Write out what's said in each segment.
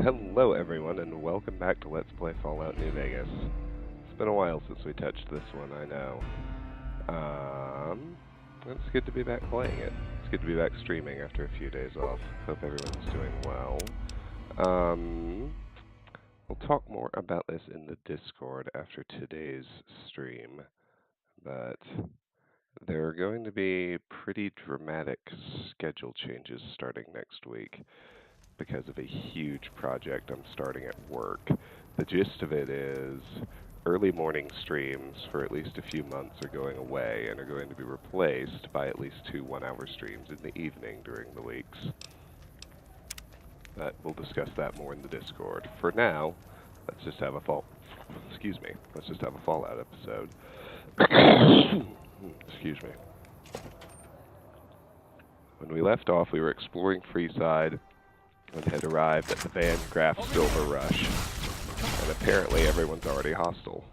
Hello everyone, and welcome back to Let's Play Fallout New Vegas. It's been a while since we touched this one, I know. It's good to be back playing it. It's good to be back streaming after a few days off. Hope everyone's doing well. We'll talk more about this in the Discord after today's stream, but there are going to be pretty dramatic schedule changes starting next week because of a huge project I'm starting at work. The gist of it is early morning streams for at least a few months are going away and are going to be replaced by at least 2 one-hour streams in the evening during the weeks. But we'll discuss that more in the Discord. For now, let's just have a Fallout episode. Excuse me. When we left off, we were exploring Freeside and had arrived at the Van Graffs Silver Rush, and apparently everyone's already hostile.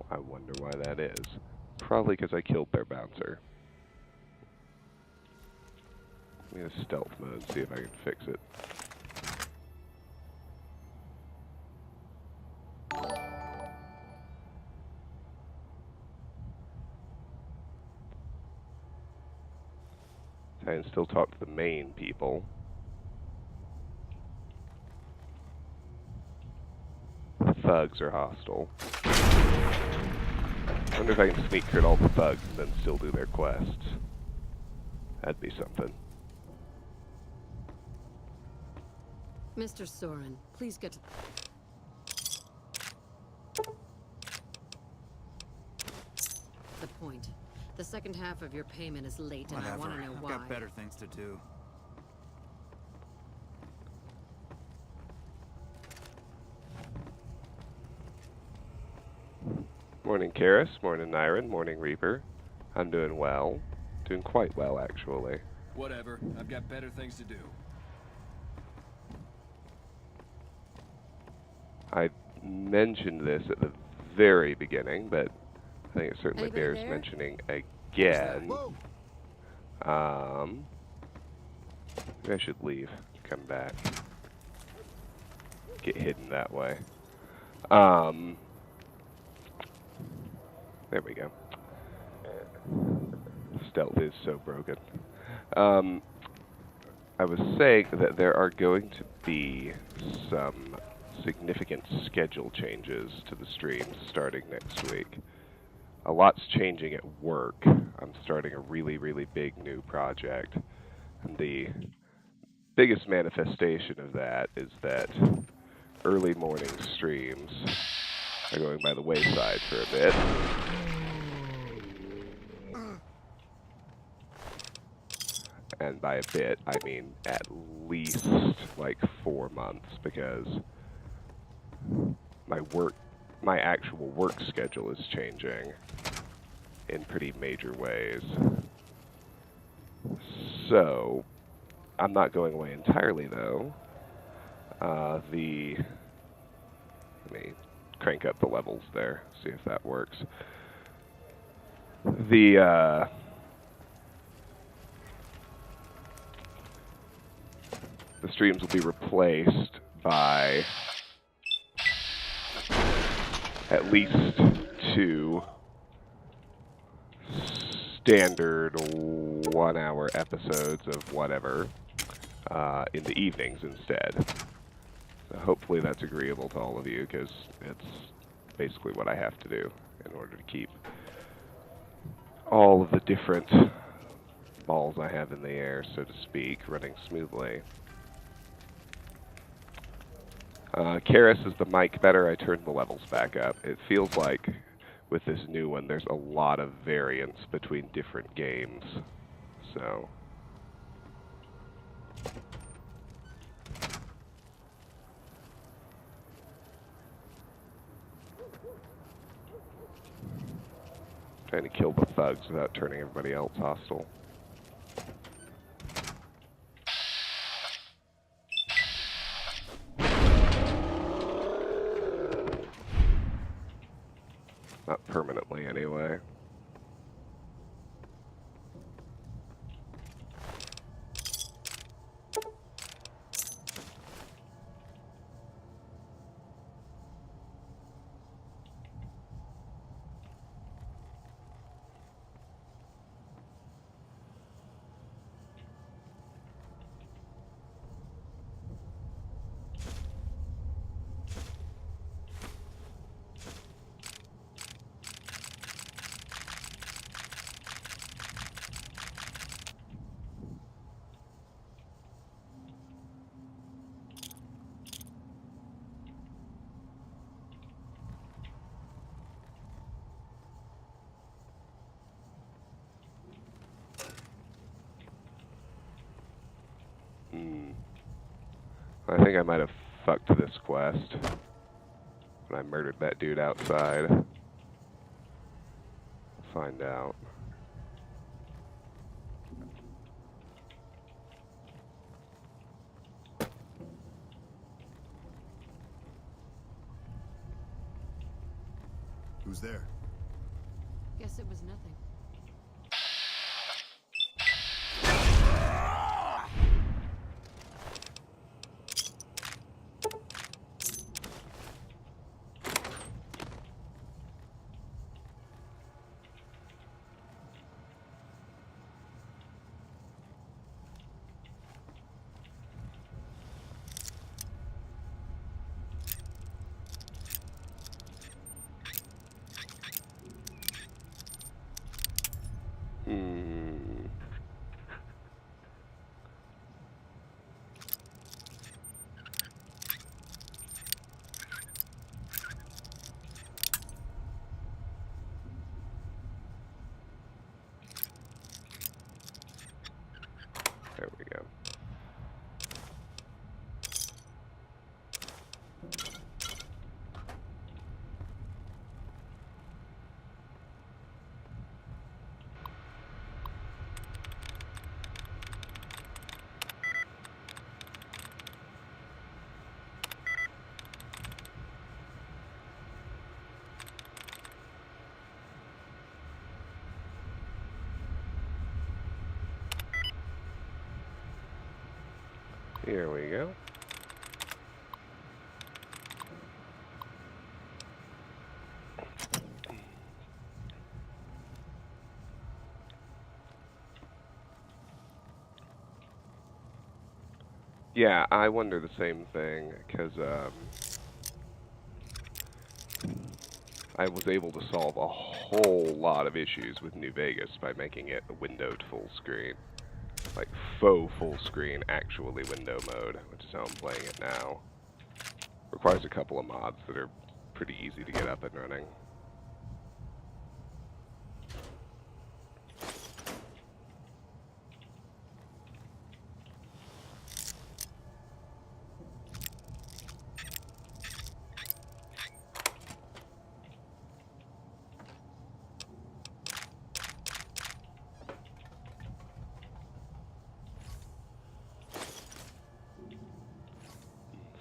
I wonder why that is. Probably because I killed their bouncer. I'm going to stealth mode, see if I can fix it. I can still talk to the main people. The thugs are hostile. I wonder if I can sneak crit all the thugs and then still do their quests. That'd be something. Mr. Soren, please get to... the point. The second half of your payment is late, and I want to know why. I've got better things to do. Morning, Karis. Morning, Nyron. Morning, Reaper. I'm doing well. Doing quite well, actually. Whatever. I've got better things to do. I mentioned this at the very beginning, but I think it certainly bears mentioning again. Maybe I should leave. Come back. Get hidden that way. There we go. Stealth is so broken. I was saying that there are going to be some significant schedule changes to the streams starting next week. A lot's changing at work. I'm starting a really, really big new project. And the biggest manifestation of that is that early morning streams are going by the wayside for a bit. And by a bit, I mean at least like 4 months, because my actual work schedule is changing in pretty major ways. So, I'm not going away entirely though. Let me crank up the levels there, see if that works. The streams will be replaced by at least 2 standard 1-hour episodes of whatever in the evenings instead. So hopefully that's agreeable to all of you, because it's basically what I have to do in order to keep all of the different balls I have in the air, so to speak, running smoothly. Karis, is the mic better? I turned the levels back up. It feels like with this new one there's a lot of variance between different games. So trying to kill the thugs without turning everybody else hostile. Not permanently, anyway. I think I might have fucked this quest when I murdered that dude outside. We'll find out. Who's there? Guess it was nothing. Hmm. There we go. Here we go. Yeah, I wonder the same thing, because I was able to solve a whole lot of issues with New Vegas by making it a windowed full screen. Like, faux full screen, actually window mode, which is how I'm playing it now. Requires a couple of mods that are pretty easy to get up and running.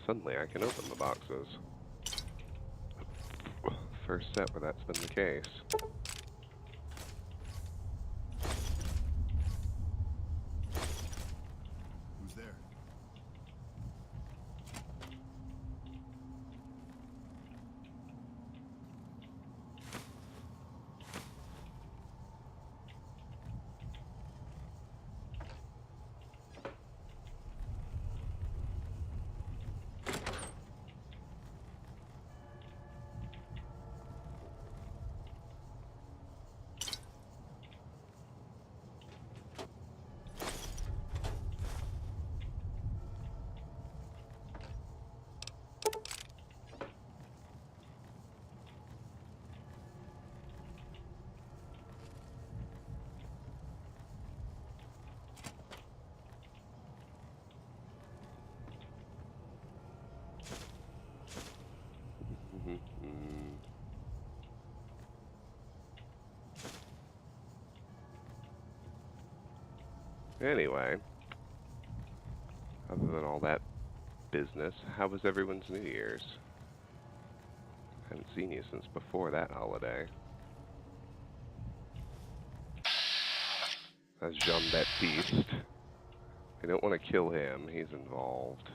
Suddenly I can open the boxes. First set where that's been the case. Who's there? Anyway, other than all that business, how was everyone's New Year's? Haven't seen you since before that holiday. That's Jean-Baptiste. I don't want to kill him, he's involved.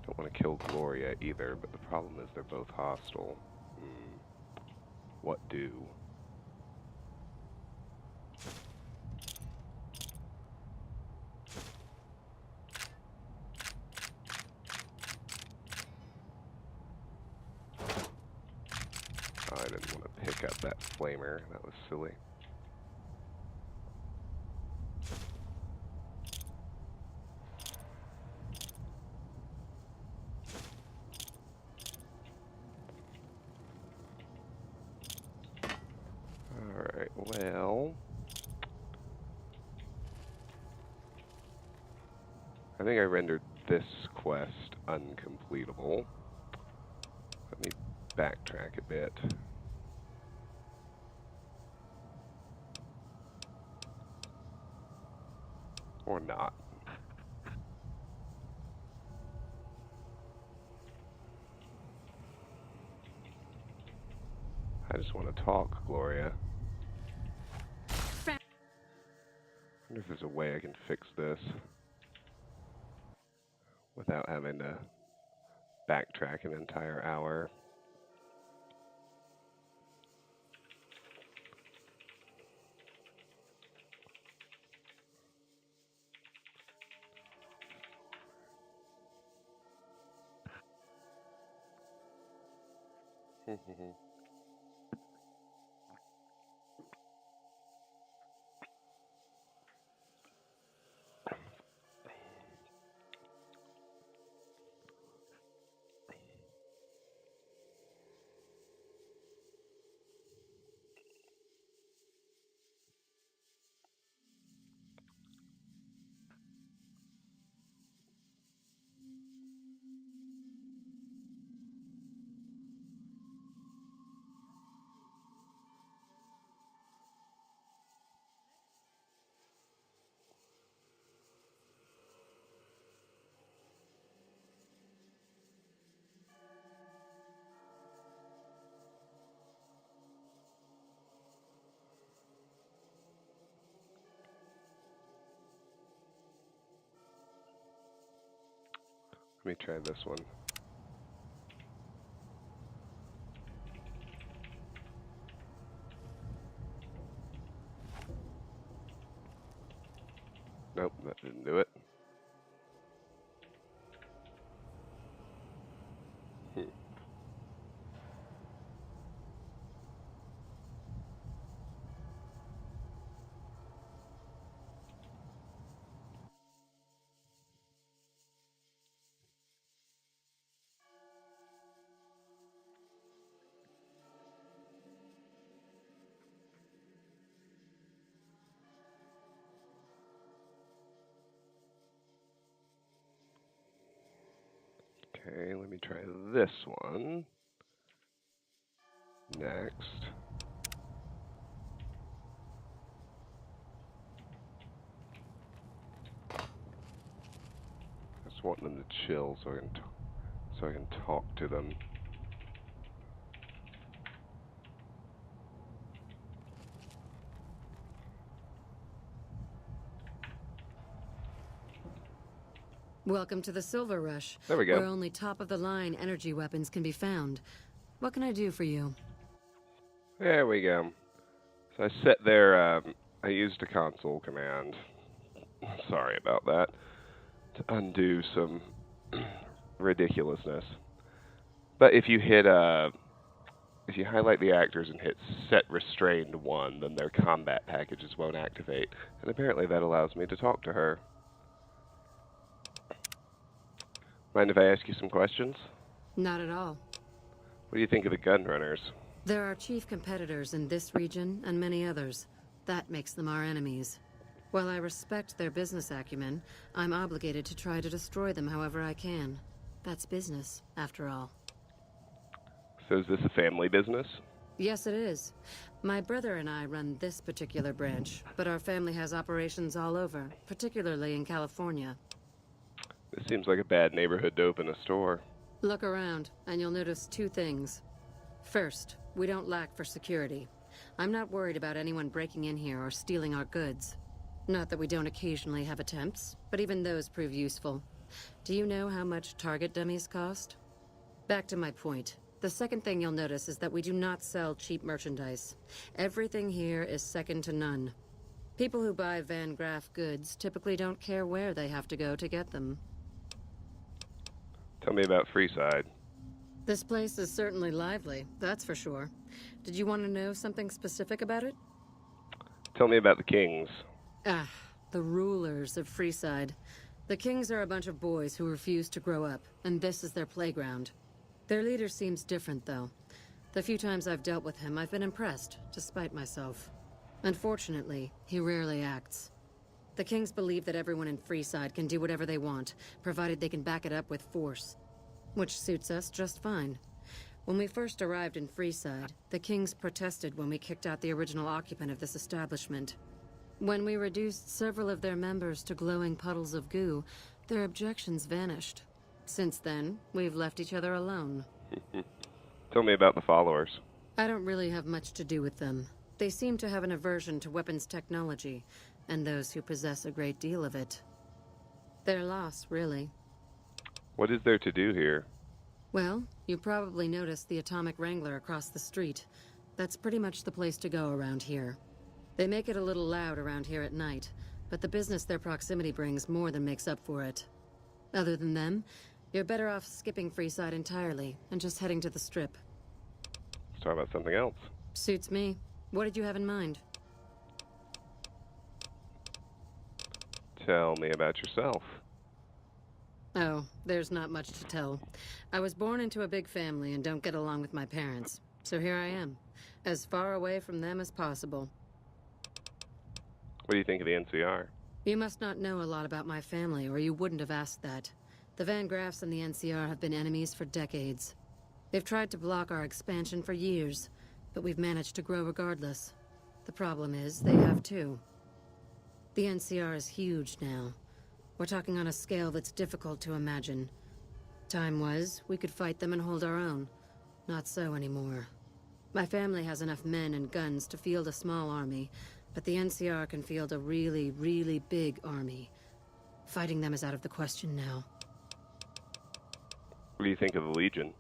Don't want to kill Gloria either, but the problem is they're both hostile. What do? Oh, I didn't want to pick up that flamer. That was silly. Alright, well... I think I rendered this quest uncompletable. Let me backtrack a bit. Or not. I just want to talk, Gloria. I wonder if there's a way I can fix this without having to backtrack an entire hour. Let me try this one. Nope, that didn't do it. Okay, let me try this one next. Just want them to chill so I can talk to them. Welcome to the Silver Rush, There we go. where only top-of-the-line energy weapons can be found. What can I do for you? There we go. So I set there, I used a console command. Sorry about that. To undo some ridiculousness. But if you hit, if you highlight the actors and hit set restrained 1, then their combat packages won't activate. And apparently that allows me to talk to her. Mind if I ask you some questions? Not at all. What do you think of the gun runners? There are chief competitors in this region and many others. That makes them our enemies. While I respect their business acumen, I'm obligated to try to destroy them however I can. That's business, after all. So is this a family business? Yes, it is. My brother and I run this particular branch, but our family has operations all over, particularly in California. This seems like a bad neighborhood to open a store. Look around, and you'll notice two things. First, we don't lack for security. I'm not worried about anyone breaking in here or stealing our goods. Not that we don't occasionally have attempts, but even those prove useful. Do you know how much target dummies cost? Back to my point. The second thing you'll notice is that we do not sell cheap merchandise. Everything here is second to none. People who buy Van Graff goods typically don't care where they have to go to get them. Tell me about Freeside. This place is certainly lively, that's for sure. Did you want to know something specific about it? Tell me about the Kings. Ah, the rulers of Freeside. The Kings are a bunch of boys who refuse to grow up, and this is their playground. Their leader seems different, though. The few times I've dealt with him, I've been impressed, despite myself. Unfortunately, he rarely acts. The Kings believe that everyone in Freeside can do whatever they want, provided they can back it up with force. Which suits us just fine. When we first arrived in Freeside, the Kings protested when we kicked out the original occupant of this establishment. When we reduced several of their members to glowing puddles of goo, their objections vanished. Since then, we've left each other alone. Tell me about the followers. I don't really have much to do with them. They seem to have an aversion to weapons technology, and those who possess a great deal of it. Their loss, really. What is there to do here? Well, you probably noticed the Atomic Wrangler across the street. That's pretty much the place to go around here. They make it a little loud around here at night, but the business their proximity brings more than makes up for it. Other than them, you're better off skipping Freeside entirely and just heading to the Strip. Let's talk about something else. Suits me. What did you have in mind? Tell me about yourself. Oh, there's not much to tell. I was born into a big family and don't get along with my parents. So here I am, as far away from them as possible. What do you think of the NCR? You must not know a lot about my family, or you wouldn't have asked that. The Van Graffs and the NCR have been enemies for decades. They've tried to block our expansion for years, but we've managed to grow regardless. The problem is, they have too. The NCR is huge now. We're talking on a scale that's difficult to imagine. Time was, we could fight them and hold our own. Not so anymore. My family has enough men and guns to field a small army, but the NCR can field a really, really big army. Fighting them is out of the question now. What do you think of the Legion?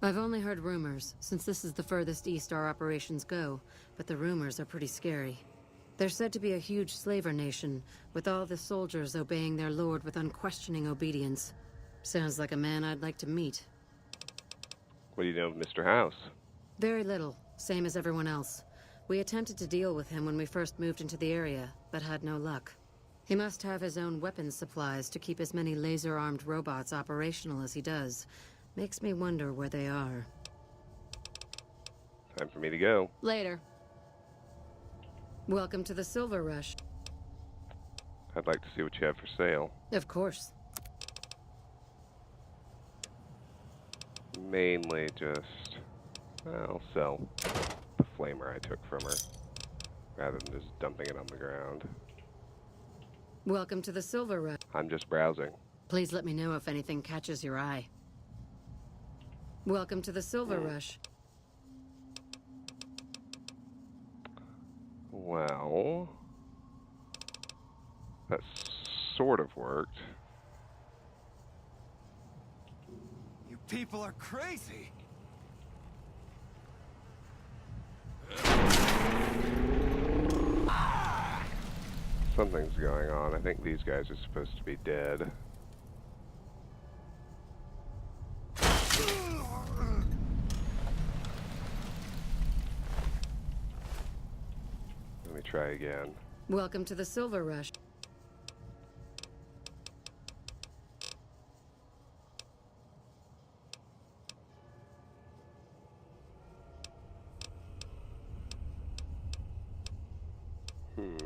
I've only heard rumors, since this is the furthest east our operations go, but the rumors are pretty scary. They're said to be a huge slaver nation, with all the soldiers obeying their lord with unquestioning obedience. Sounds like a man I'd like to meet. What do you know of Mr. House? Very little, same as everyone else. We attempted to deal with him when we first moved into the area, but had no luck. He must have his own weapons supplies to keep as many laser-armed robots operational as he does. Makes me wonder where they are. Time for me to go. Later. Welcome to the Silver Rush. I'd like to see what you have for sale. Of course. Mainly just, I'll sell the flamer I took from her, rather than just dumping it on the ground. Welcome to the Silver Rush. I'm just browsing. Please let me know if anything catches your eye. Welcome to the Silver Rush. Well, that sort of worked. You people are crazy! Something's going on. I think these guys are supposed to be dead. Let me try again. Welcome to the Silver Rush. Hmm.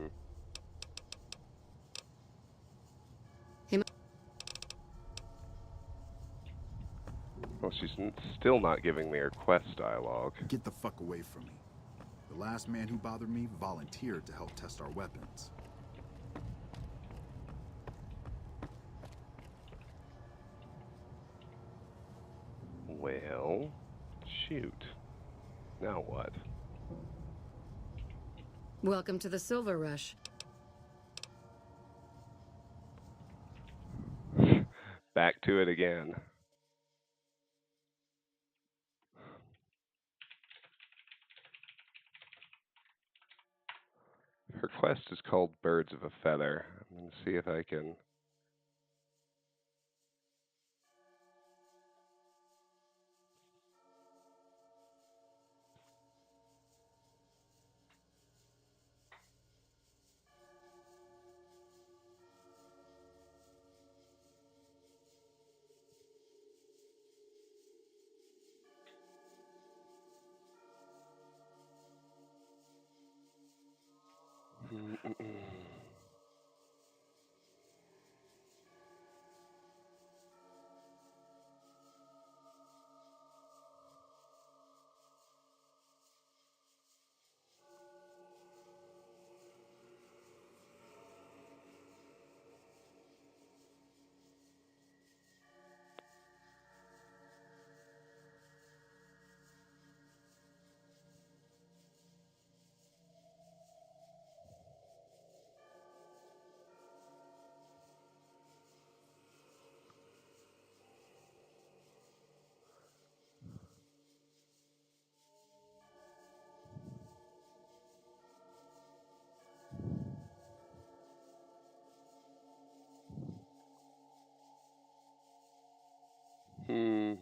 Well, she's still not giving me her quest dialogue. Get the fuck away from me. The last man who bothered me volunteered to help test our weapons. Well, shoot. Now what? Welcome to the Silver Rush. Back to it again. Her quest is called Birds of a Feather. I'm going to see if I can...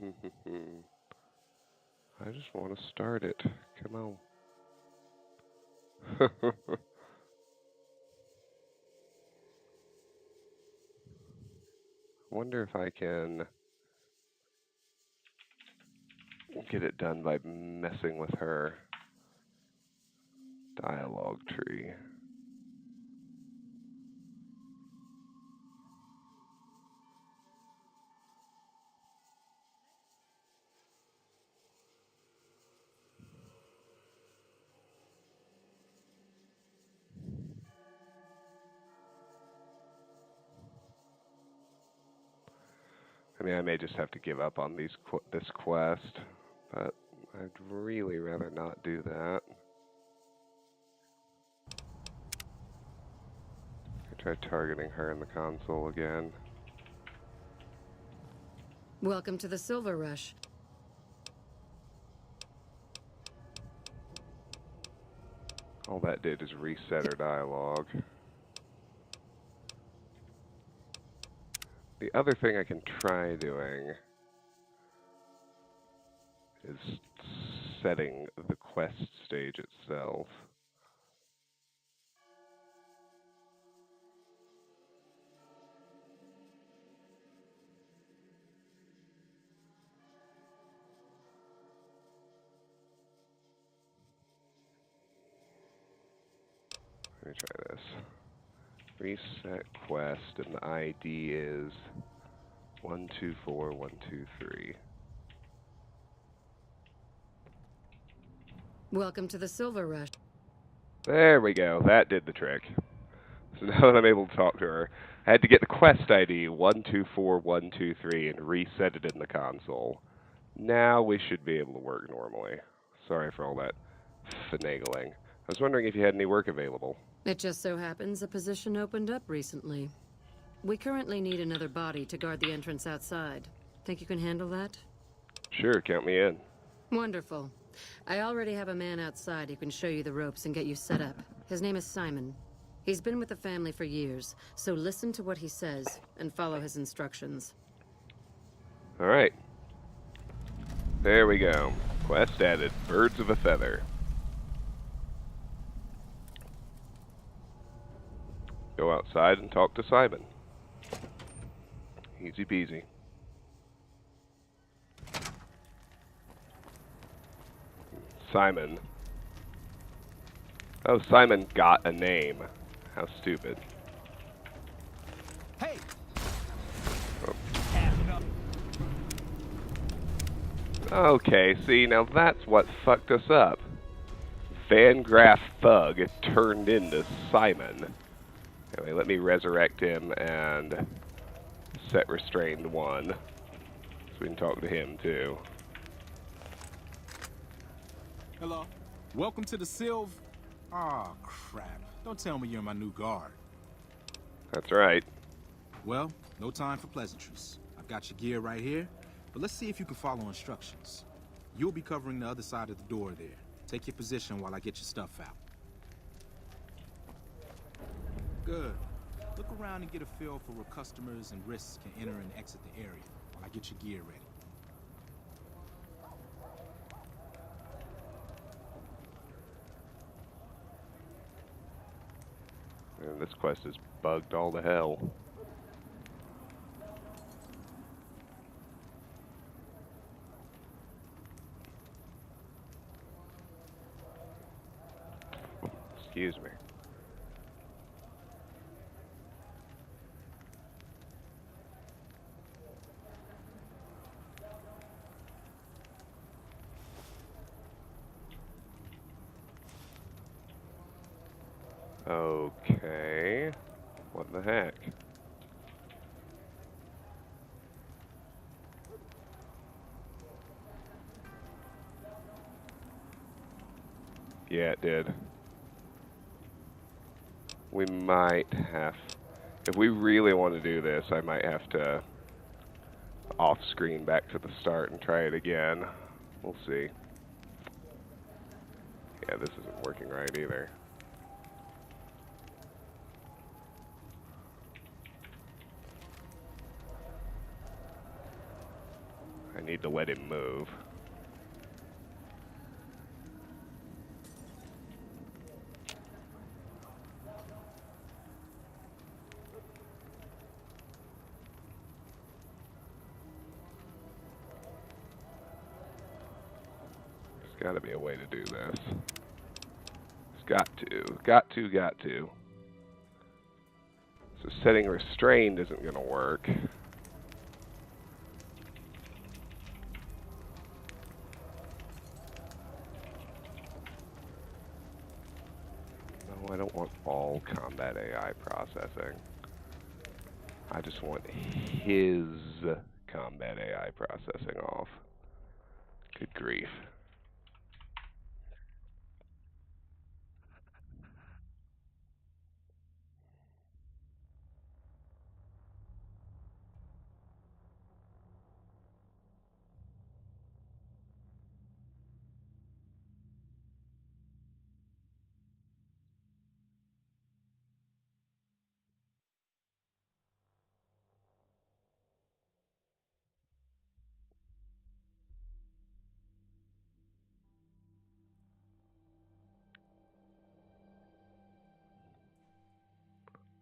I just want to start it. Come on. Wonder if I can get it done by messing with her dialogue tree. I mean, I may just have to give up on this quest, but I'd really rather not do that. I try targeting her in the console again. Welcome to the Silver Rush. All that did is reset her dialogue. The other thing I can try doing is setting the quest stage itself. Let me try this. Reset quest, and the ID is 124123. Welcome to the Silver Rush. There we go. That did the trick. So now that I'm able to talk to her, I had to get the quest ID 124123 and reset it in the console. Now we should be able to work normally. Sorry for all that finagling. I was wondering if you had any work available. It just so happens a position opened up recently. We currently need another body to guard the entrance outside. Think you can handle that? Sure, count me in. Wonderful. I already have a man outside who can show you the ropes and get you set up. His name is Simon. He's been with the family for years, so listen to what he says and follow his instructions. All right. There we go. Quest added. Birds of a feather. Go outside and talk to Simon. Easy peasy. Simon. Oh, Simon got a name. How stupid. Hey! Oh. Pass it up. Okay, see, now that's what fucked us up. Van Graff Thug turned into Simon. Anyway, let me resurrect him and set restrained 1. So we can talk to him too. Hello. Welcome to the Silv. Aw, crap. Don't tell me you're my new guard. That's right. Well, no time for pleasantries. I've got your gear right here, but let's see if you can follow instructions. You'll be covering the other side of the door there. Take your position while I get your stuff out. Good. Look around and get a feel for where customers and risks can enter and exit the area while I get your gear ready. Man, this quest is bugged all to hell. Excuse me. Okay. What the heck? Yeah, it did. We might have... If we really want to do this, I might have to off-screen back to the start and try it again. We'll see. Yeah, this isn't working right either. I need to let him move. There's got to be a way to do this. Got to. So setting restrained isn't going to work. No, I don't want all combat AI processing. I just want his combat AI processing off. Good grief.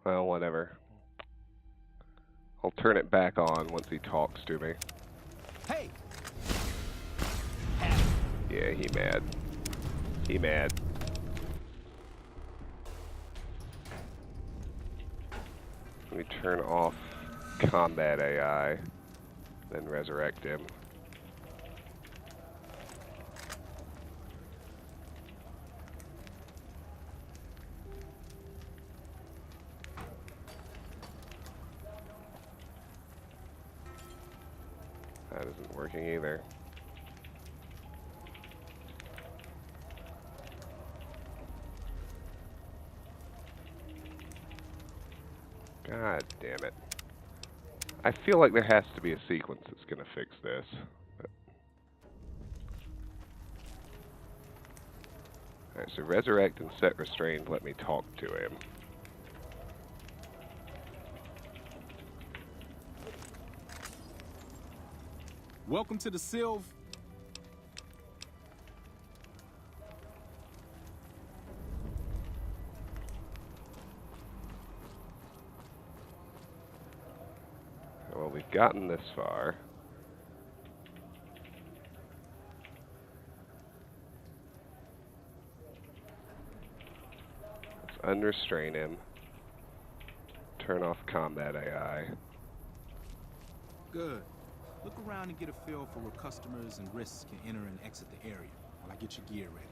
Well, whatever. I'll turn it back on once he talks to me. Hey! Yeah, he mad. He mad. Let me turn off combat AI, then resurrect him. That isn't working either. God damn it. I feel like there has to be a sequence that's going to fix this. Alright, so resurrect and set restrained, let me talk to him. Welcome to the Sylv. Well, we've gotten this far. Let's unrestrain him. Turn off combat AI. Good. Look around and get a feel for where customers and risks can enter and exit the area while I get your gear ready.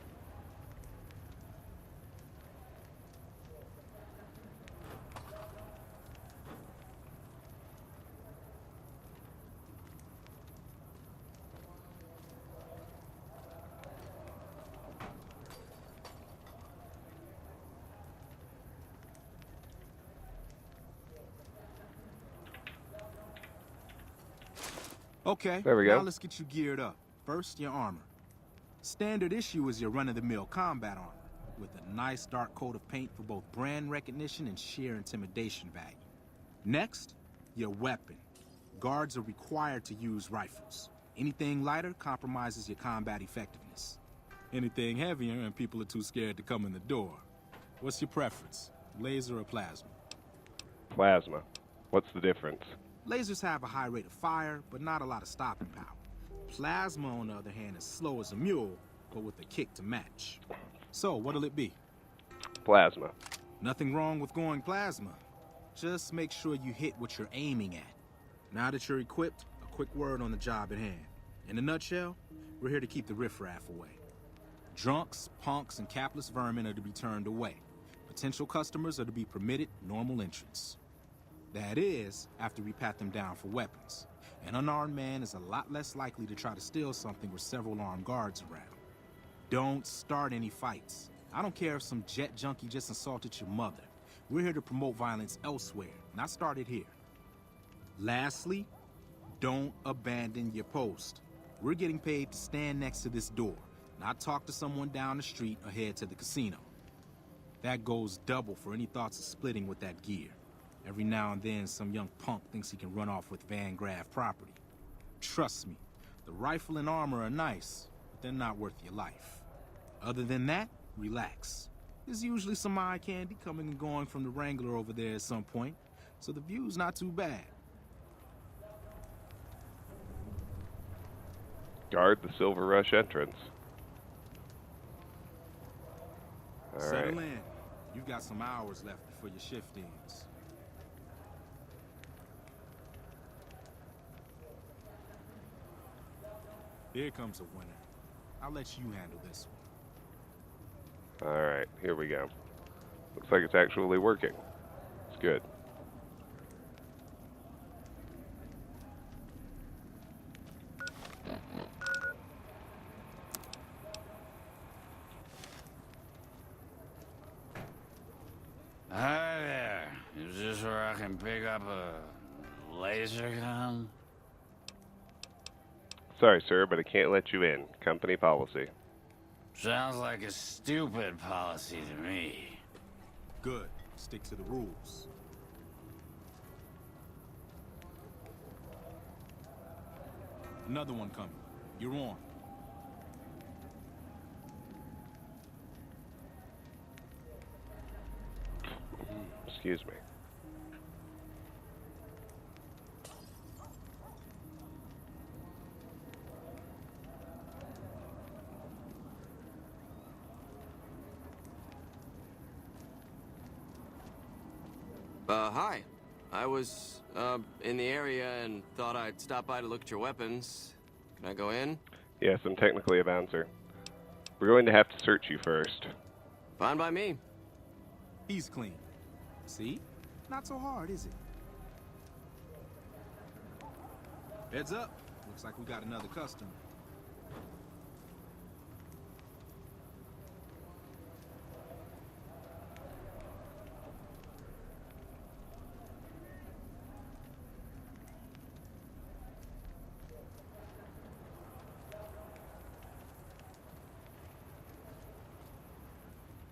Okay, There we now go. let's get you geared up. First, your armor. Standard issue is your run-of-the-mill combat armor, with a nice dark coat of paint for both brand recognition and sheer intimidation value. Next, your weapon. Guards are required to use rifles. Anything lighter compromises your combat effectiveness. Anything heavier and people are too scared to come in the door. What's your preference, laser or plasma? Plasma. What's the difference? Lasers have a high rate of fire, but not a lot of stopping power. Plasma, on the other hand, is slow as a mule, but with a kick to match. So, what'll it be? Plasma. Nothing wrong with going plasma. Just make sure you hit what you're aiming at. Now that you're equipped, a quick word on the job at hand. In a nutshell, we're here to keep the riffraff away. Drunks, punks, and capless vermin are to be turned away. Potential customers are to be permitted normal entrance. That is, after we pat them down for weapons. An unarmed man is a lot less likely to try to steal something with several armed guards around. Don't start any fights. I don't care if some jet junkie just insulted your mother. We're here to promote violence elsewhere, not start it here. Lastly, don't abandon your post. We're getting paid to stand next to this door, not talk to someone down the street or head to the casino. That goes double for any thoughts of splitting with that gear. Every now and then, some young punk thinks he can run off with Van Graff property. Trust me, The rifle and armor are nice, but they're not worth your life. Other than that, relax. There's usually some eye candy coming and going from the Wrangler over there at some point, so the view's not too bad. Guard the Silver Rush entrance. All right. Settle in. You've got some hours left before your shift ends. Here comes a winner. I'll let you handle this one. All right, here we go. Looks like it's actually working. It's good. Hi there. Is this where I can pick up a laser gun? Sorry, sir, but I can't let you in. Company policy. Sounds like a stupid policy to me. Good. Stick to the rules. Another one coming. You're on. Excuse me. Hi. I was, in the area and thought I'd stop by to look at your weapons. Can I go in? Yes, I'm technically a bouncer. We're going to have to search you first. Fine by me. He's clean. See? Not so hard, is it? Heads up. Looks like we got another customer.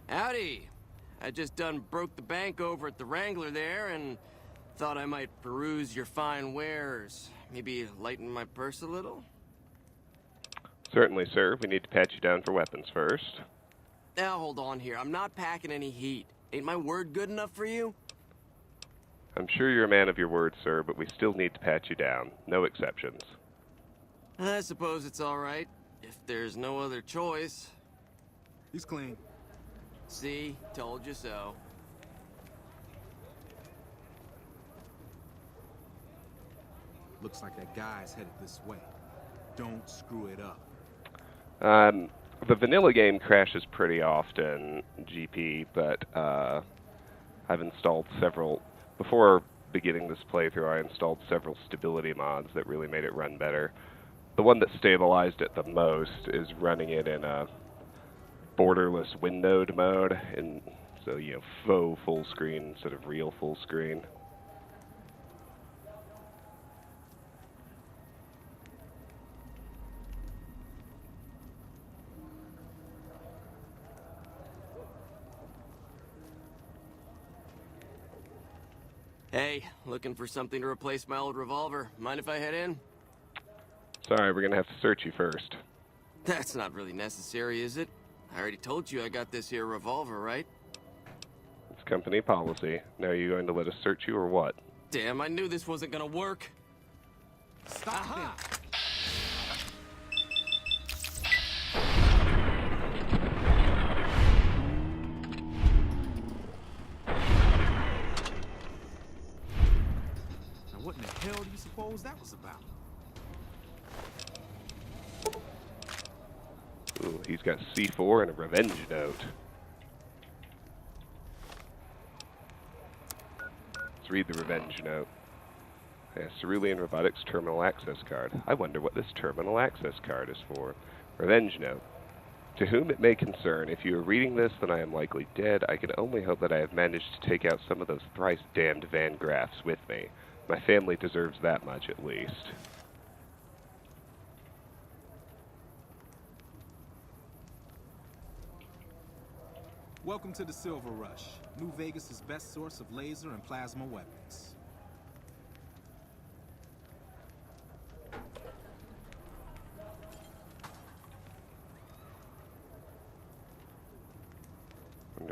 Howdy. I just done broke the bank over at the Wrangler there and thought I might peruse your fine wares. Maybe lighten my purse a little? Certainly, sir. We need to pat you down for weapons first. Now, hold on here. I'm not packing any heat. Ain't my word good enough for you? I'm sure you're a man of your word, sir, but we still need to pat you down. No exceptions. I suppose it's all right, if there's no other choice. He's clean. See? Told you so. Looks like that guy's headed this way. Don't screw it up. The vanilla game crashes pretty often, GP, but I've installed several... Before beginning this playthrough, I installed several stability mods that really made it run better. The one that stabilized it the most is running it in a borderless windowed mode, and so, you know, faux full screen instead of real full screen. Hey, looking for something to replace my old revolver. Mind if I head in? Sorry, we're gonna have to search you first. That's not really necessary, is it? I already told you I got this here revolver, right? It's company policy. Now, are you going to let us search you or what? Damn, I knew this wasn't gonna work. Stop him! Now what in the hell do you suppose that was about? Ooh, he's got C4 and a revenge note. Let's read the revenge note. Cerulean Robotics Terminal Access Card. I wonder what this terminal access card is for. Revenge note. To whom it may concern, if you are reading this, then I am likely dead. I can only hope that I have managed to take out some of those thrice-damned Van Graffs with me. My family deserves that much, at least. Welcome to the Silver Rush, New Vegas' best source of laser and plasma weapons.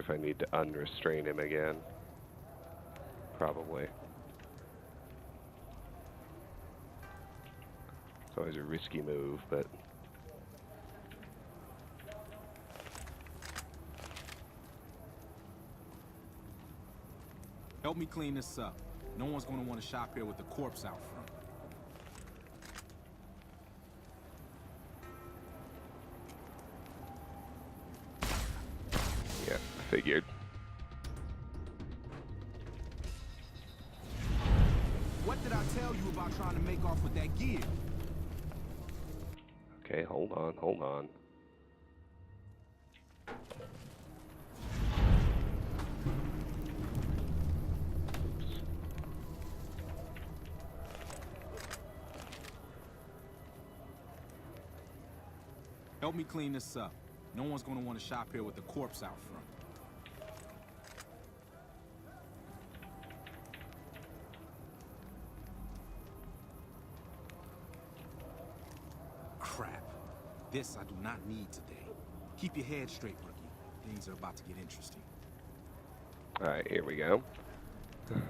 if I need to unrestrain him again. Probably. It's always a risky move, but... Help me clean this up. No one's gonna want to shop here with the corpse out front. Yeah, figured. What did I tell you about trying to make off with that gear? Okay, hold on, hold on. Oops. Help me clean this up. No one's gonna want to shop here with the corpse out front. Crap. This I do not need today. Keep your head straight, rookie. Things are about to get interesting. Alright, here we go. We're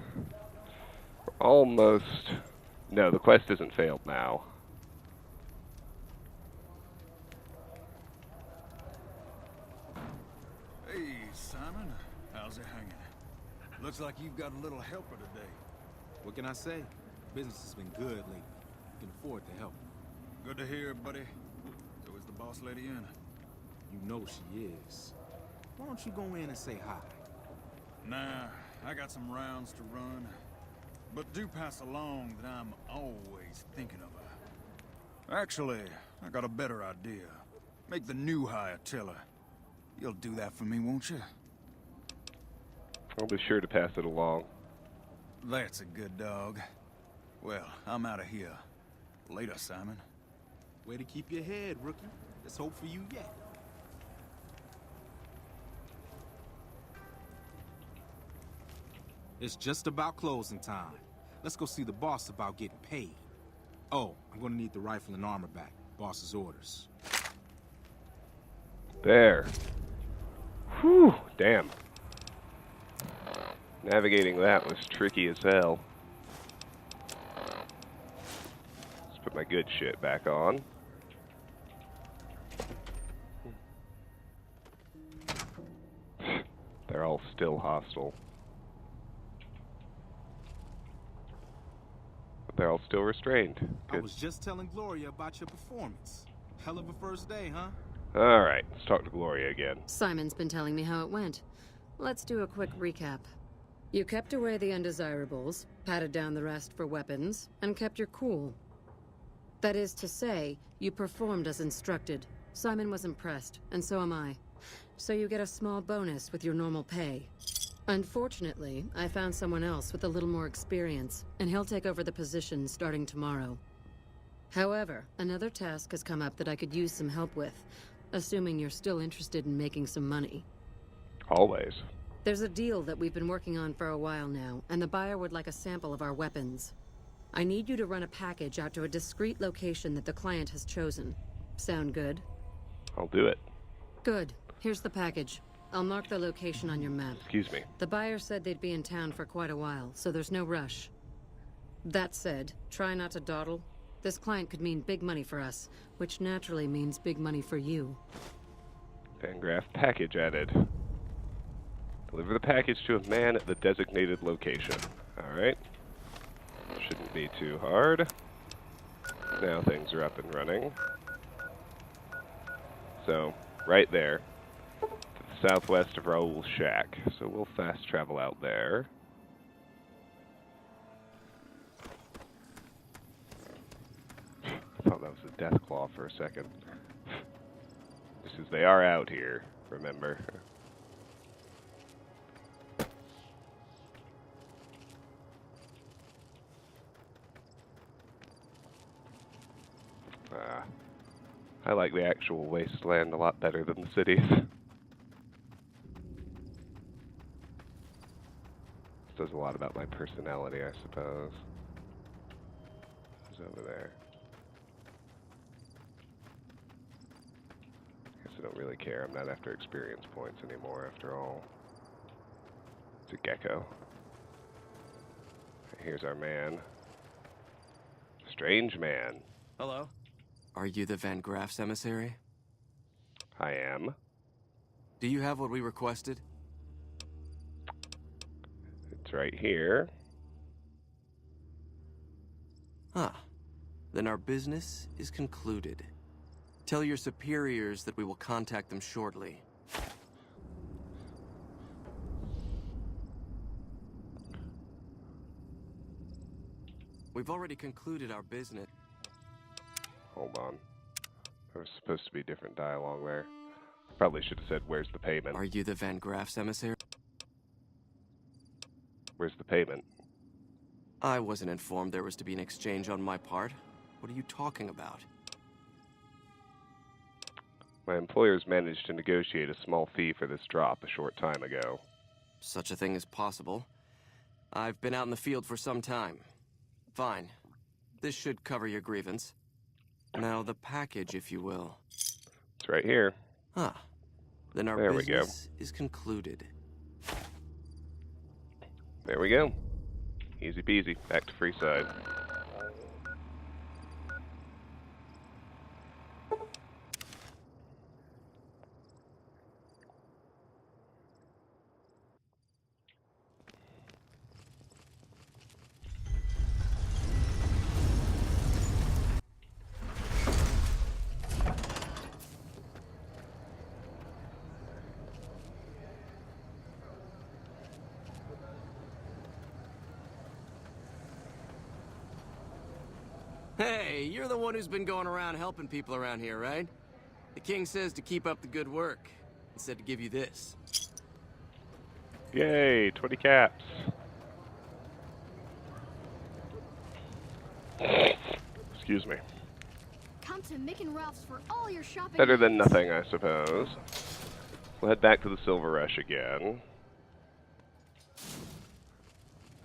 almost... No, the quest isn't failed now. Hey, Simon. How's it hanging? Looks like you've got a little helper today. What can I say? Business has been good lately. You can afford to help. Good to hear, buddy. So is the boss lady in? You know she is. Why don't you go in and say hi? Nah, I got some rounds to run. But do pass along that I'm always thinking of her. Actually, I got a better idea. Make the new hire tell her. You'll do that for me, won't you? I'll be sure to pass it along. That's a good dog. Well, I'm out of here. Later, Simon. Way to keep your head, rookie. There's hope for you yet. It's just about closing time. Let's go see the boss about getting paid. Oh, I'm gonna need the rifle and armor back. Boss's orders. There. Whew, damn. Navigating that was tricky as hell. Let's put my good shit back on. They're all still hostile. But they're all still restrained. I Good. was just telling Gloria about your performance. Hell of a first day, huh? Alright, let's talk to Gloria again. Simon's been telling me how it went. Let's do a quick recap. You kept away the undesirables, patted down the rest for weapons, and kept your cool. That is to say, you performed as instructed. Simon was impressed, and so am I. So you get a small bonus with your normal pay. Unfortunately, I found someone else with a little more experience, and he'll take over the position starting tomorrow. However, another task has come up that I could use some help with, assuming you're still interested in making some money. Always. There's a deal that we've been working on for a while now, and the buyer would like a sample of our weapons. I need you to run a package out to a discreet location that the client has chosen. Sound good? I'll do it. Good. Here's the package. I'll mark the location on your map. Excuse me. The buyer said they'd be in town for quite a while, so there's no rush. That said, try not to dawdle. This client could mean big money for us, which naturally means big money for you. Vangraff package added. Deliver the package to a man at the designated location. Alright. Shouldn't be too hard. Now things are up and running. So, right there. To the southwest of Raoul's shack. So we'll fast travel out there. I thought that was a death claw for a second. Just as they are out here, remember. I like the actual wasteland a lot better than the cities. This says a lot about my personality, I suppose. Who's over there? Guess I don't really care. I'm not after experience points anymore, after all. a gecko. Here's our man. Strange man. Hello? Are you the Van Graffs emissary? I am. Do you have what we requested? It's right here. Huh. Then our business is concluded. Tell your superiors that we will contact them shortly. We've already concluded our business. Hold on. There was supposed to be different dialogue there. Probably should have said, where's the payment? Are you the Van Graffs emissary? Where's the payment? I wasn't informed there was to be an exchange on my part. What are you talking about? My employers managed to negotiate a small fee for this drop a short time ago. Such a thing is possible. I've been out in the field for some time. Fine. This should cover your grievance. Now the package, if you will. It's right here. Huh. Then our There we go. business is concluded. There we go. Easy peasy. Back to Freeside. Hey, you're the one who's been going around helping people around here, right? The king says to keep up the good work. He said to give you this. Yay, 20 caps. Excuse me. Come to Mick and Ralph's for all your shopping. Better than needs. nothing, I suppose. We'll head back to the Silver Rush again.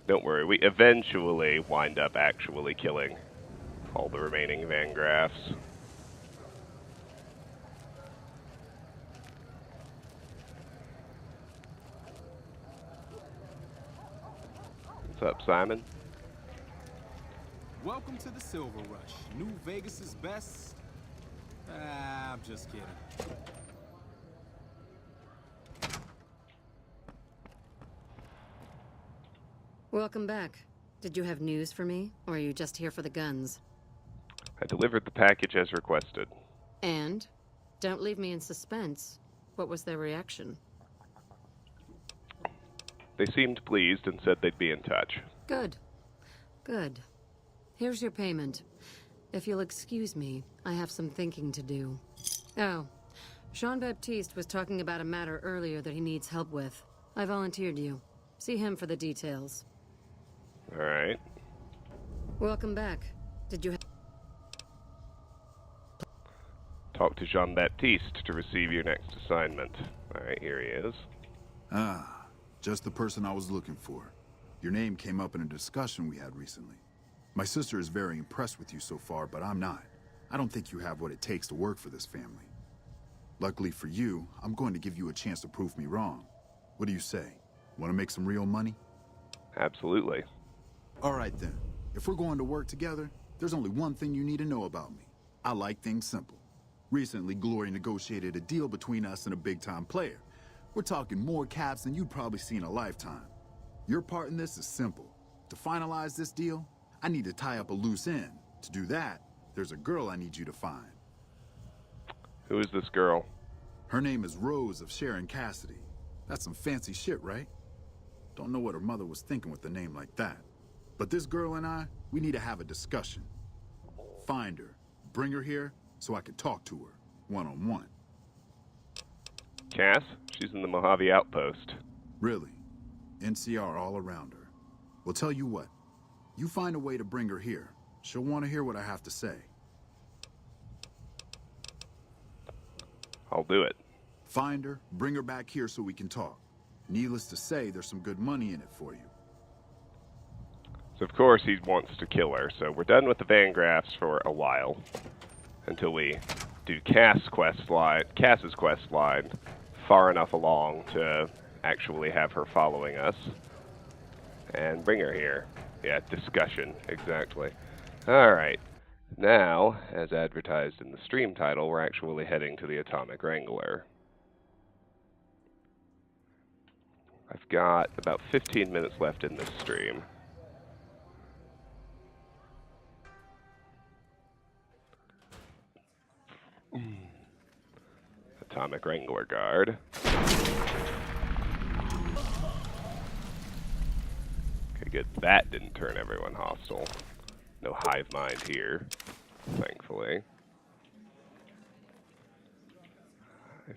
Don't worry, we eventually wind up actually killing all the remaining Van Graffs. What's up, Simon? Welcome to the Silver Rush. New Vegas's best. I'm just kidding. Welcome back. Did you have news for me, or are you just here for the guns? I delivered the package as requested. And? Don't leave me in suspense. What was their reaction? They seemed pleased and said they'd be in touch. Good. Good. Here's your payment. If you'll excuse me, I have some thinking to do. Oh, Jean-Baptiste was talking about a matter earlier that he needs help with. I volunteered you. See him for the details. All right. Welcome back. Did you Talk to Jean-Baptiste to receive your next assignment. All right, here he is. Ah, just the person I was looking for. Your name came up in a discussion we had recently. My sister is very impressed with you so far, but I'm not. I don't think you have what it takes to work for this family. Luckily for you, I'm going to give you a chance to prove me wrong. What do you say? Want to make some real money? Absolutely. All right then. If we're going to work together, there's only one thing you need to know about me. I like things simple. Recently, Glory negotiated a deal between us and a big-time player. We're talking more caps than you'd probably see in a lifetime. Your part in this is simple. To finalize this deal, I need to tie up a loose end. To do that, there's a girl I need you to find. Who is this girl? Her name is Rose of Sharon Cassidy. That's some fancy shit, right? Don't know what her mother was thinking with a name like that. But this girl and I, we need to have a discussion. Find her, bring her here, so I can talk to her, one-on-one. Cass? She's in the Mojave Outpost. Really? NCR all around her. Well, tell you what. You find a way to bring her here. She'll want to hear what I have to say. I'll do it. Find her, bring her back here so we can talk. Needless to say, there's some good money in it for you. So of course he wants to kill her, so we're done with the Van Graffs for a while. Until we do Cass's quest line far enough along to actually have her following us. And bring her here. Yeah, discussion, exactly. Alright, now, as advertised in the stream title, we're actually heading to the Atomic Wrangler. I've got about 15 minutes left in this stream. Atomic Wrangler Guard. Okay, good. That didn't turn everyone hostile. No hive mind here, thankfully. I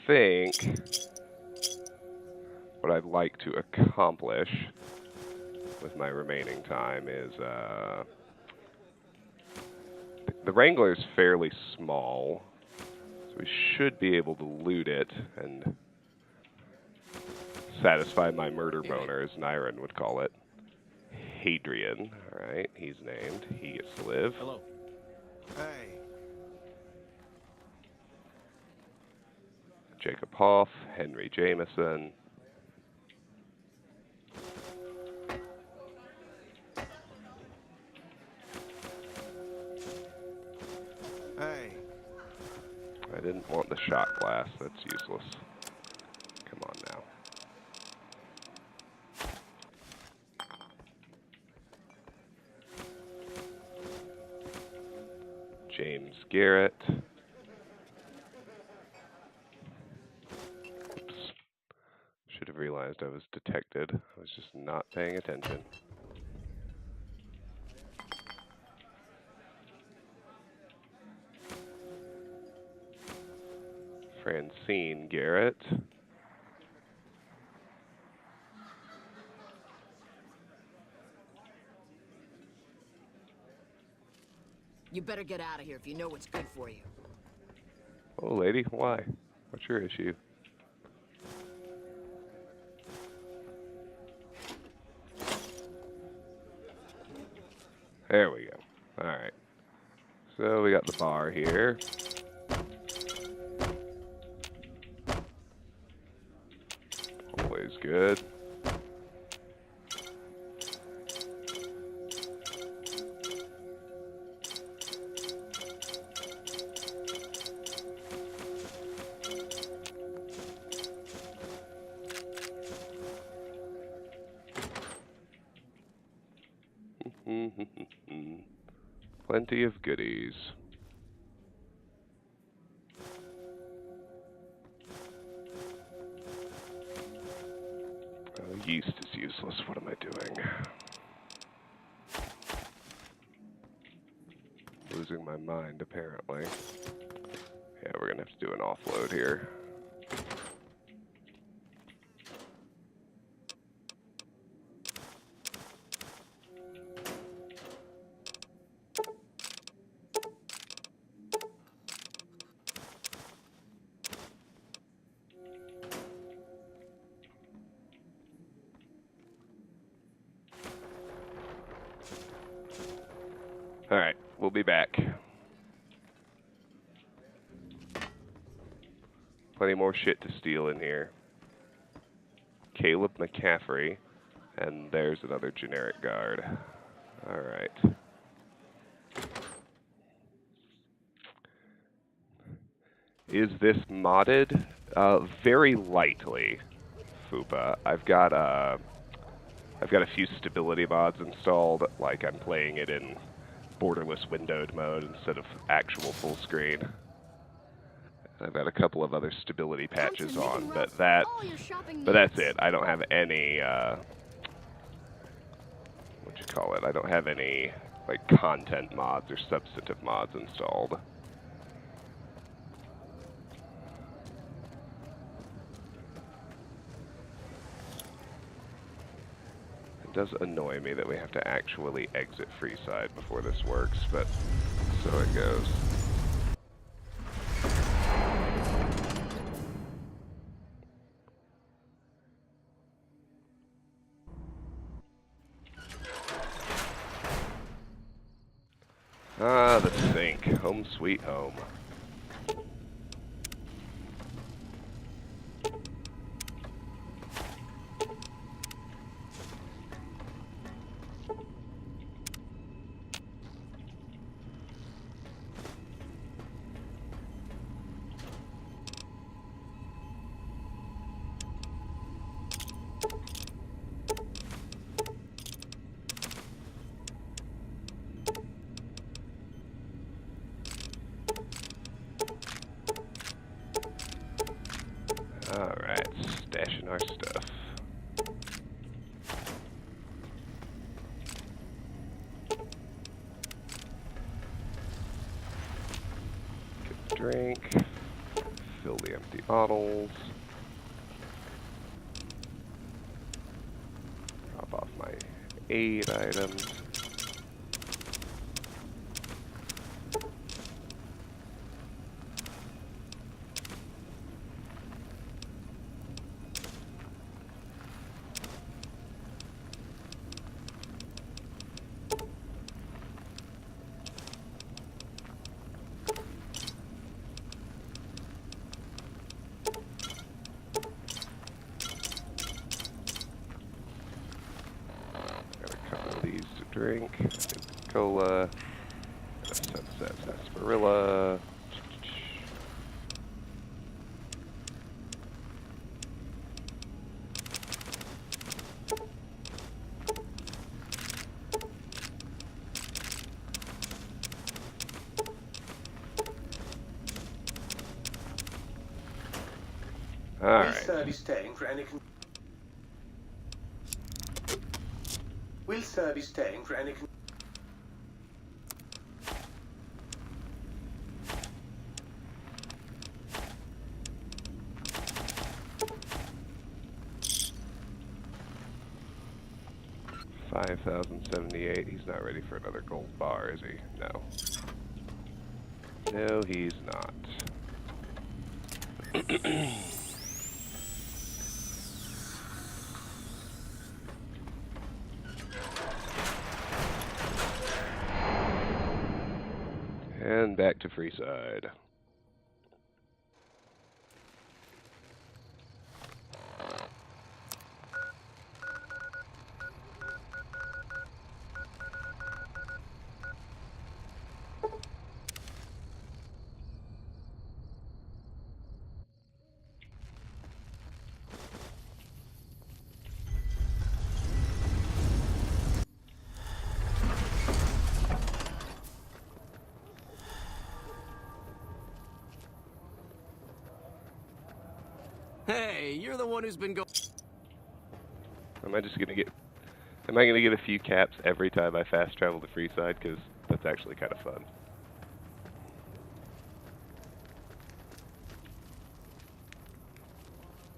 think what I'd like to accomplish with my remaining time is, the Wrangler's fairly small, so we should be able to loot it and satisfy my murder boner, as Nyron would call it. Hadrian, alright, he's named. He gets to live. Hello. Hey. Jacob Hoff, Henry Jameson. Hey. I didn't want the shot glass, that's useless. Come on now. James Garrett. Oops. Should have realized I was detected. I was just not paying attention. Francine Garrett. You better get out of here if you know what's good for you. Oh, lady, why? What's your issue? There we go. Alright. So we got the bar here. Always good. Plenty of goodies. Oh, yeast is useless. What am I doing? Losing my mind, apparently. Yeah, we're gonna have to do an offload here. Alright, we'll be back. Plenty more shit to steal in here. Caleb McCaffrey, and there's another generic guard. Alright. Is this modded? Very lightly, Fupa. I've got a few stability mods installed, like I'm playing it in borderless windowed mode instead of actual full screen. I've got a couple of other stability patches on, but that's it. I don't have any what you call it? I don't have any like content mods or substantive mods installed. It does annoy me that we have to actually exit Freeside before this works, but so it goes. Ah, the sink. Home sweet home. drink. Fill the empty bottles. Drop off my aid items. Drink, cola, sunset sarsaparilla. All right. Will sir be staying for any... 5,078. He's not ready for another gold bar, is he? No. No, he's not. And back to Freeside. Hey, you're the one who's been going. Am I gonna get a few caps every time I fast travel to Freeside? Because that's actually kind of fun.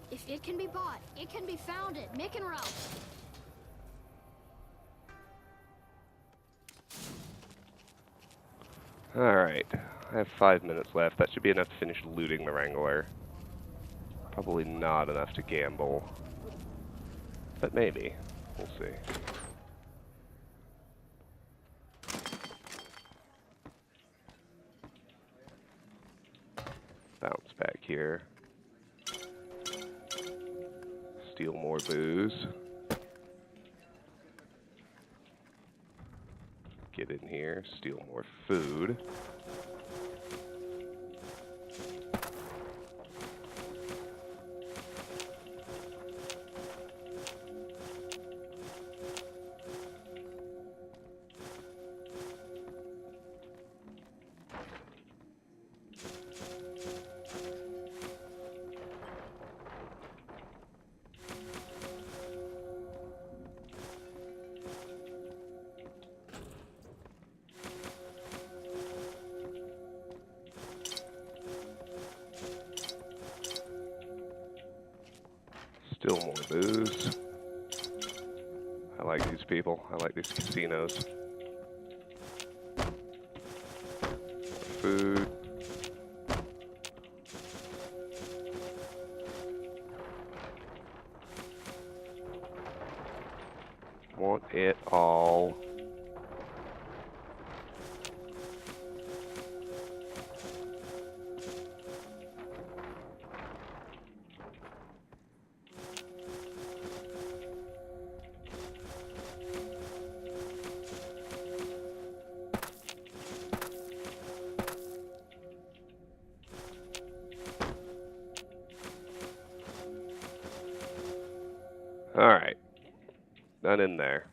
If it can be bought, it can be found at Mick and Ralph's. Alright, I have 5 minutes left. That should be enough to finish looting the Wrangler. Probably not enough to gamble. But maybe. We'll see. Bounce back here. Steal more booze. Get in here, steal more food. Still more booze. I like these people. I like these casinos. Food. Want it all. Alright. None in there.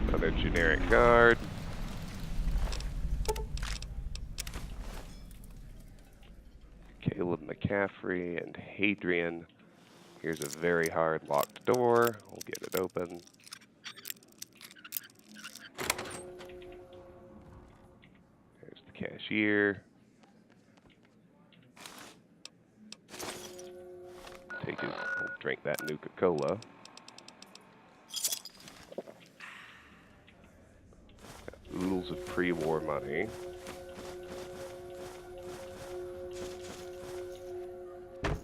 Another generic guard. Caleb McCaffrey and Hadrian Here's a very hard locked door. We'll get it open. There's the cashier. We'll drink that Nuka-Cola. Oodles of pre-war money. Some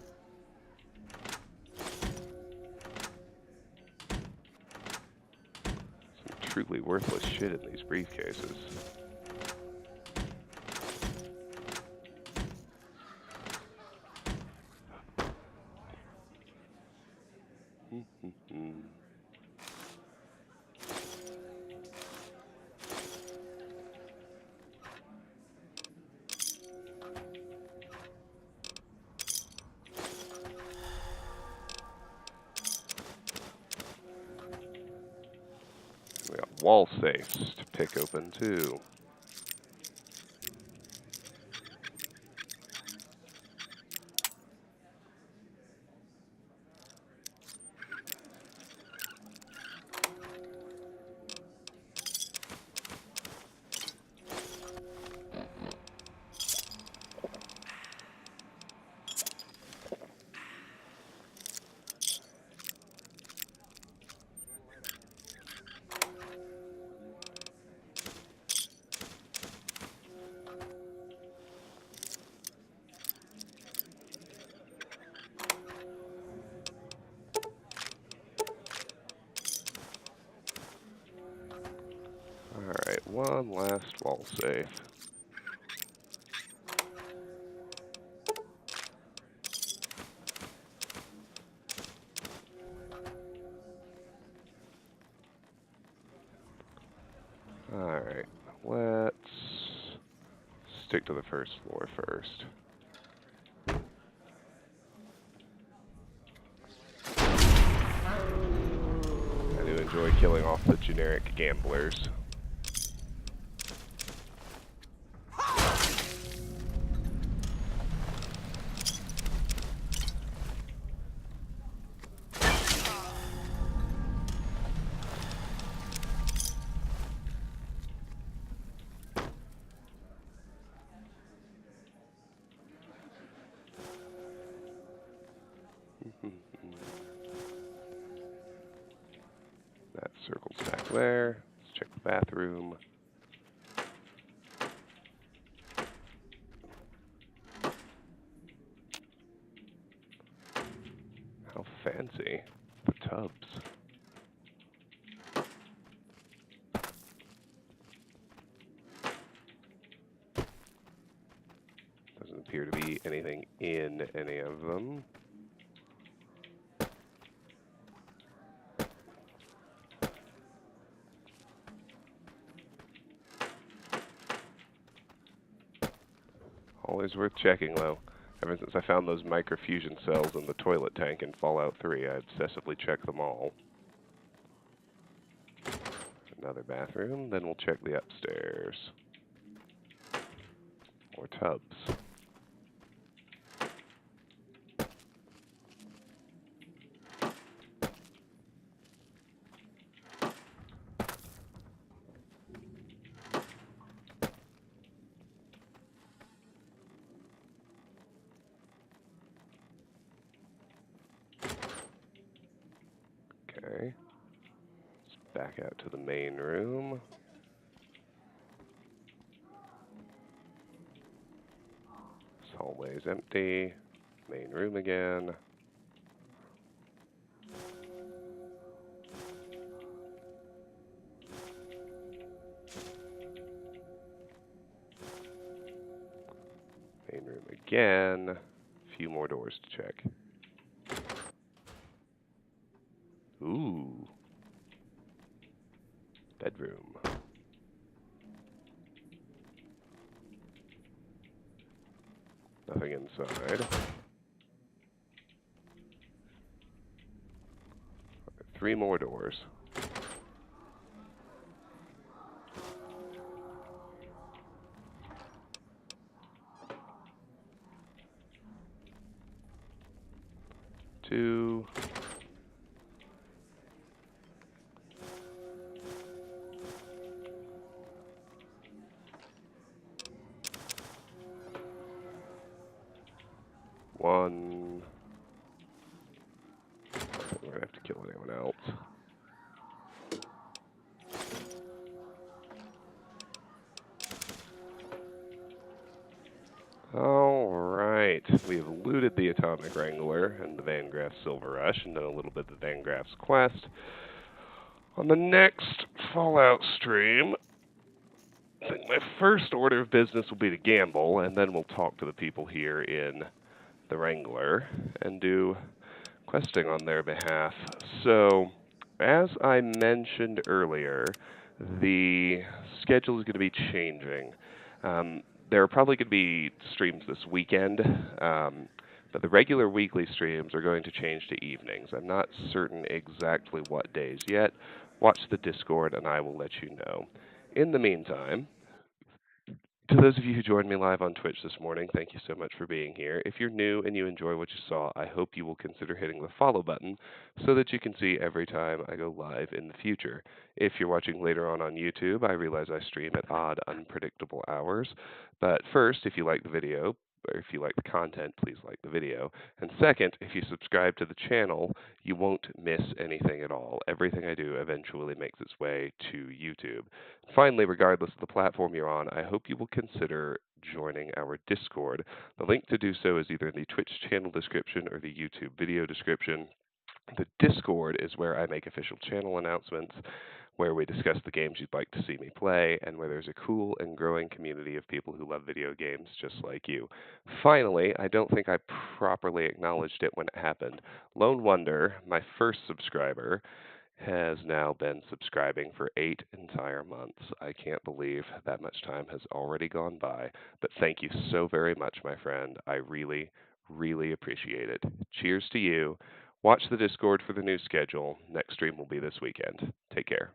truly worthless shit in these briefcases. We got wall safes to pick open too. Alright, one last wall safe. Alright, let's stick to the first floor first. I do enjoy killing off the generic gamblers. That circle's back there. Let's check the bathroom. How fancy. The tubs. Doesn't appear to be anything in any of them. Always worth checking, though. Ever since I found those microfusion cells in the toilet tank in Fallout 3, I obsessively check them all. Another bathroom, then we'll check the upstairs. More tubs. Okay. Let's back out to the main room. This hallway's empty. Main room again. Main room again. A few more doors to check. Ooh. Bedroom. Nothing inside. 3 more doors. 2. One. I think we're gonna have to kill anyone else. Alright, we've looted the Atomic Wrangler and the Van Graffs Silver Rush and done a little bit of the Van Graffs quest. On the next Fallout stream, I think my first order of business will be to gamble, and then we'll talk to the people here in the Wrangler and do questing on their behalf. So, as I mentioned earlier, the schedule is going to be changing. There are probably going to be streams this weekend, but the regular weekly streams are going to change to evenings. I'm not certain exactly what days yet. Watch the Discord and I will let you know. In the meantime, to those of you who joined me live on Twitch this morning, thank you so much for being here. If you're new and you enjoy what you saw, I hope you will consider hitting the follow button so that you can see every time I go live in the future. If you're watching later on YouTube, I realize I stream at odd, unpredictable hours. But first, if you like the video, or if you like the content, please like the video. And second, if you subscribe to the channel, you won't miss anything at all. Everything I do eventually makes its way to YouTube. Finally, regardless of the platform you're on, I hope you will consider joining our Discord. The link to do so is either in the Twitch channel description or the YouTube video description. The Discord is where I make official channel announcements, where we discuss the games you'd like to see me play, and where there's a cool and growing community of people who love video games just like you. Finally, I don't think I properly acknowledged it when it happened. Lone Wonder, my first subscriber, has now been subscribing for 8 entire months. I can't believe that much time has already gone by, but thank you so very much, my friend. I really, really appreciate it. Cheers to you. Watch the Discord for the new schedule. Next stream will be this weekend. Take care.